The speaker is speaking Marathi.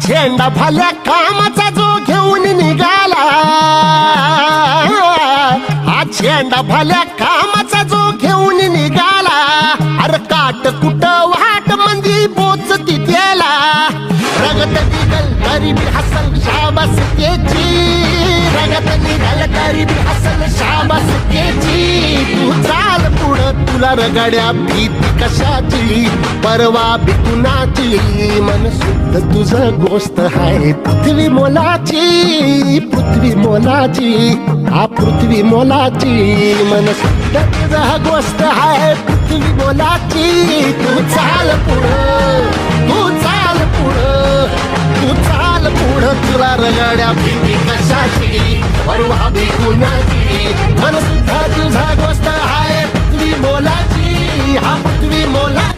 झेंडा भल्या कामाचा जो घेऊन निघाला, हा झेंडा भल्या कामाचा जो घेऊन निघाला, अरे काट कुट वाट मंदी बोचती त्याला, रगत निघल तरी बी हसल शाबास त्याची, रगत निघल तरी बी हसल शाबास त्याची. तू चाल पुढं तुला रगड्या भीती कशाची, परवा भी कुणाची, मन शुद्ध तुझं गोष्ट आहे पृथ्वी मोलाची, पृथ्वी मोलाची, हा पृथ्वी मोलाची, मन शुद्ध तुझं गोष्ट आहे पृथ्वी मोलाची. तू चाल पुढं, तू चाल पुढं, तू चाल पुढं तुला रगड्या भीती कशाची, परवा भी कुणाची, मन शुद्ध तुझा गोष्ट आहे पृथ्वी मोलाची, हा पृथ्वी मोला